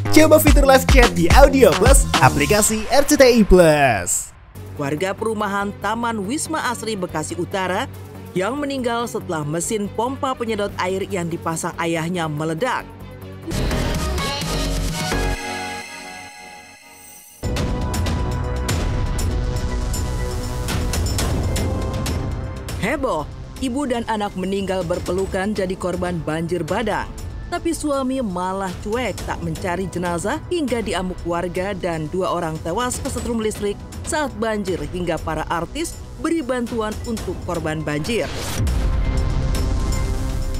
Coba fitur live chat di Audio Plus, aplikasi RCTI Plus. Warga perumahan Taman Wisma Asri Bekasi Utara yang meninggal setelah mesin pompa penyedot air yang dipasang ayahnya meledak. Heboh, ibu dan anak meninggal berpelukan jadi korban banjir bandang. Tapi suami malah cuek tak mencari jenazah hingga diamuk warga dan 2 orang tewas kesetrum listrik saat banjir hingga para artis beri bantuan untuk korban banjir.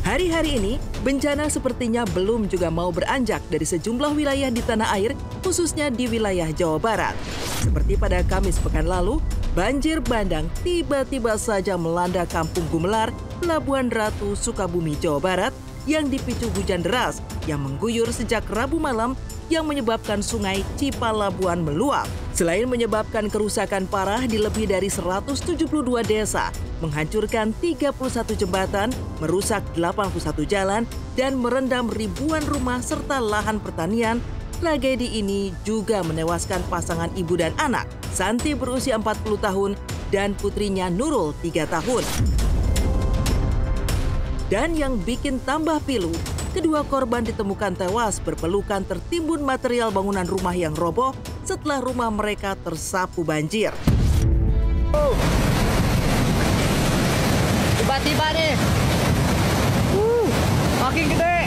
Hari-hari ini, bencana sepertinya belum juga mau beranjak dari sejumlah wilayah di tanah air, khususnya di wilayah Jawa Barat. Seperti pada Kamis pekan lalu, banjir bandang tiba-tiba saja melanda Kampung Gumelar, Pelabuhan Ratu, Sukabumi, Jawa Barat, yang dipicu hujan deras yang mengguyur sejak Rabu malam yang menyebabkan sungai Cipalabuan meluap. Selain menyebabkan kerusakan parah di lebih dari 172 desa, menghancurkan 31 jembatan, merusak 81 jalan, dan merendam ribuan rumah serta lahan pertanian, tragedi ini juga menewaskan pasangan ibu dan anak, Santi berusia 40 tahun dan putrinya Nurul 3 tahun. Dan yang bikin tambah pilu, kedua korban ditemukan tewas berpelukan tertimbun material bangunan rumah yang roboh setelah rumah mereka tersapu banjir. Tiba-tiba nih, makin gede.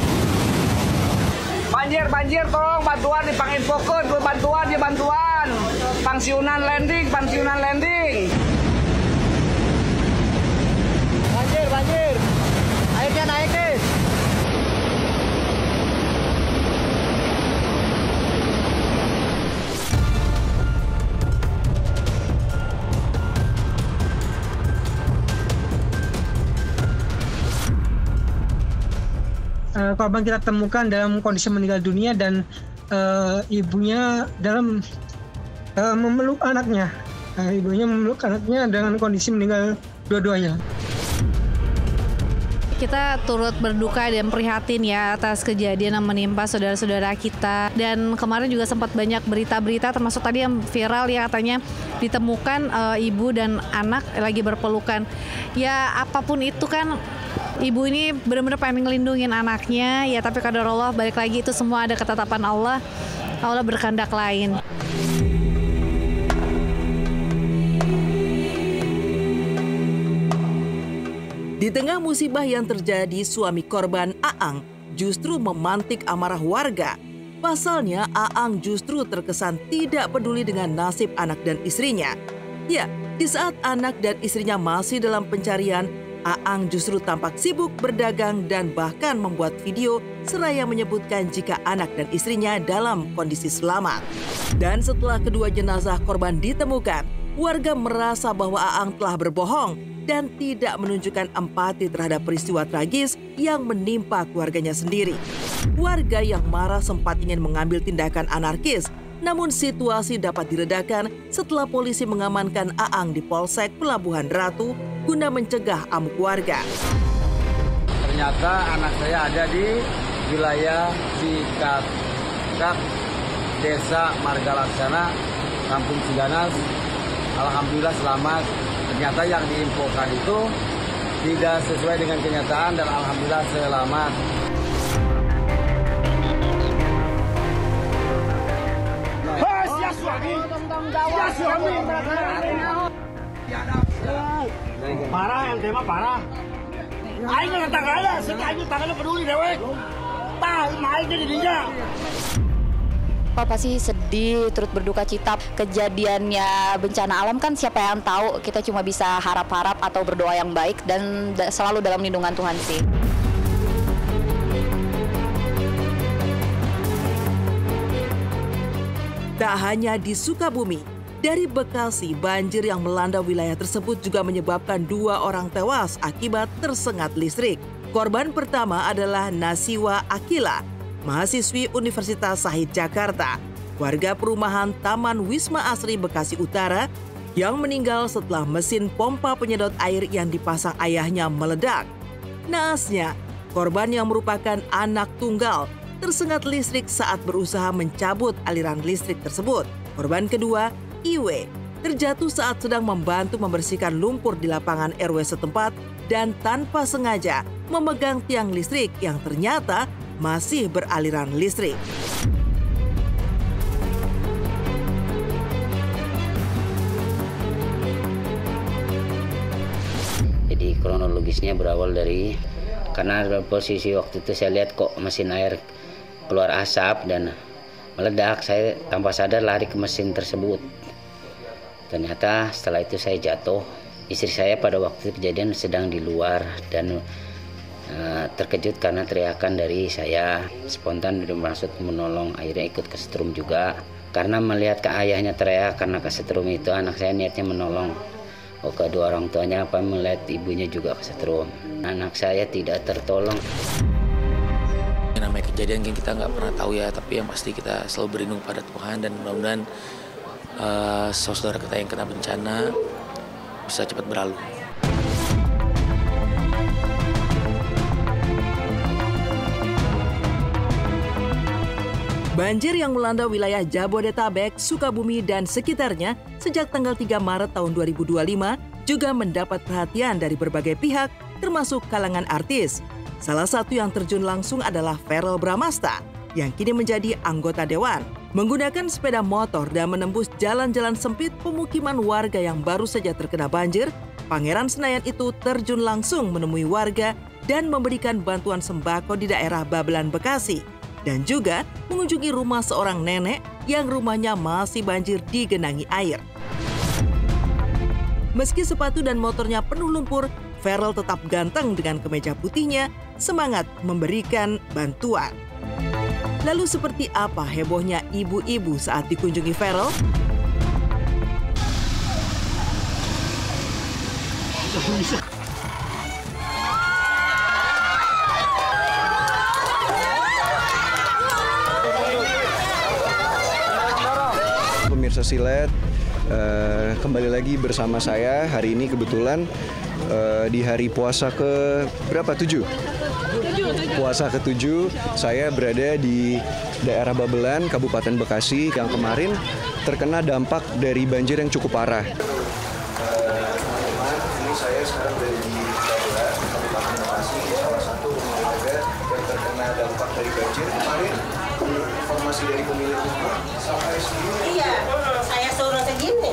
Banjir, tolong bantuan dipanginfokeun, bantuan. Pensiunan landing. Banjir. Airnya naik nih. Korban kita temukan dalam kondisi meninggal dunia dan ibunya dalam memeluk anaknya. Ibunya memeluk anaknya dengan kondisi meninggal dua-duanya. Kita turut berduka dan prihatin ya atas kejadian yang menimpa saudara-saudara kita. Dan kemarin juga sempat banyak berita-berita termasuk tadi yang viral ya katanya ditemukan ibu dan anak lagi berpelukan. Ya apapun itu kan ibu ini benar-benar pengen ngelindungin anaknya ya, tapi kadar Allah balik lagi itu semua ada ketetapan Allah. Allah berkehendak lain. Di tengah musibah yang terjadi, suami korban Aang justru memantik amarah warga. Pasalnya, Aang justru terkesan tidak peduli dengan nasib anak dan istrinya. Ya, di saat anak dan istrinya masih dalam pencarian, Aang justru tampak sibuk berdagang dan bahkan membuat video seraya menyebutkan jika anak dan istrinya dalam kondisi selamat. Dan setelah kedua jenazah korban ditemukan, warga merasa bahwa Aang telah berbohong dan tidak menunjukkan empati terhadap peristiwa tragis yang menimpa keluarganya sendiri. Warga yang marah sempat ingin mengambil tindakan anarkis, namun situasi dapat diredakan setelah polisi mengamankan Aang di Polsek Pelabuhan Ratu guna mencegah amuk warga. Ternyata anak saya ada di wilayah Cikakak, Desa Marga Laksana, Kampung Ciganas. Alhamdulillah selamat. Ternyata yang diinfokan itu tidak sesuai dengan kenyataan dan alhamdulillah selamat. Parah yang tema parah. Aing nggak tangganya, sekarang tangannya peduli dewek. Tah, main jadi dia. Pasti sedih, turut berduka cita. Kejadiannya bencana alam kan siapa yang tahu, kita cuma bisa harap-harap atau berdoa yang baik dan selalu dalam lindungan Tuhan sih. Tak hanya di Sukabumi, dari Bekasi, banjir yang melanda wilayah tersebut juga menyebabkan 2 orang tewas akibat tersengat listrik. Korban pertama adalah Nasiwa Akila, mahasiswi Universitas Shahid Jakarta, warga perumahan Taman Wisma Asri Bekasi Utara, yang meninggal setelah mesin pompa penyedot air yang dipasang ayahnya meledak. Naasnya, korban yang merupakan anak tunggal tersengat listrik saat berusaha mencabut aliran listrik tersebut. Korban kedua, Iwe, terjatuh saat sedang membantu membersihkan lumpur di lapangan RW setempat dan tanpa sengaja memegang tiang listrik yang ternyata masih beraliran listrik. Jadi kronologisnya berawal dari karena posisi waktu itu saya lihat kok mesin air keluar asap dan meledak. Saya tanpa sadar lari ke mesin tersebut. Ternyata setelah itu saya jatuh. Istri saya pada waktu kejadian sedang di luar dan terkejut karena teriakan dari saya. Spontan bermaksud menolong, akhirnya ikut kesetrum juga. Karena melihat ke ayahnya teriak karena kesetrum itu, anak saya niatnya menolong. Kedua orang tuanya apa melihat ibunya juga kesetrum. Anak saya tidak tertolong. Namanya kejadian yang kita nggak pernah tahu ya, tapi yang pasti kita selalu berlindung pada Tuhan dan mudah-mudahan saudara kita yang kena bencana bisa cepat berlalu. Banjir yang melanda wilayah Jabodetabek, Sukabumi, dan sekitarnya sejak tanggal 3 Maret tahun 2025 juga mendapat perhatian dari berbagai pihak, termasuk kalangan artis. Salah satu yang terjun langsung adalah Verrell Bramasta, yang kini menjadi anggota dewan. Menggunakan sepeda motor dan menembus jalan-jalan sempit pemukiman warga yang baru saja terkena banjir, Pangeran Senayan itu terjun langsung menemui warga dan memberikan bantuan sembako di daerah Babelan, Bekasi. Dan juga mengunjungi rumah seorang nenek yang rumahnya masih banjir digenangi air. Meski sepatu dan motornya penuh lumpur, Verrell tetap ganteng dengan kemeja putihnya, semangat memberikan bantuan. Lalu seperti apa hebohnya ibu-ibu saat dikunjungi Verrell? Pemirsa Silet, kembali lagi bersama saya hari ini kebetulan di hari puasa ke berapa? 7? Puasa ke-7, saya berada di daerah Babelan, Kabupaten Bekasi yang kemarin terkena dampak dari banjir yang cukup parah. Teman-teman, ini saya sekarang berada di Babelan, Kabupaten Bekasi, salah satu rumah warga yang terkena dampak dari banjir kemarin. Informasi dari pemilik rumah sampai segini. Iya, saya suruh segini.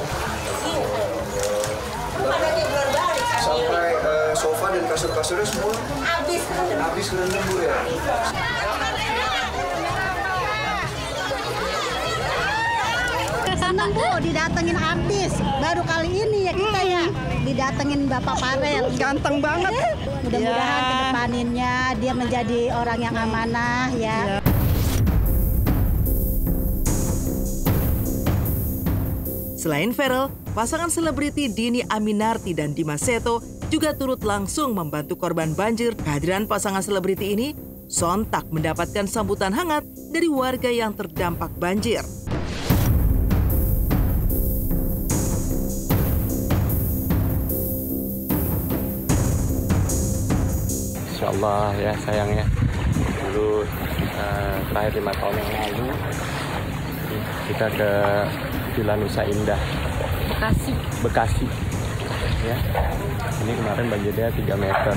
Sampai sofa dan kasur-kasurnya semua habis kerendam Bu ya. Senang Bu didatengin artis, baru kali ini ya kita ya didatengin Bapak Farel. Ganteng banget. Mudah-mudahan kedepaninnya dia menjadi orang yang amanah ya. Selain Verrell, pasangan selebriti Dhini Aminarti dan Dimas Seto juga turut langsung membantu korban banjir. Kehadiran pasangan selebriti ini sontak mendapatkan sambutan hangat dari warga yang terdampak banjir. Insya Allah ya sayangnya, dulu terakhir 5 tahun yang lalu kita ke Villa Nusa Indah, Bekasi. Ya, ini kemarin banjirnya 3 meter.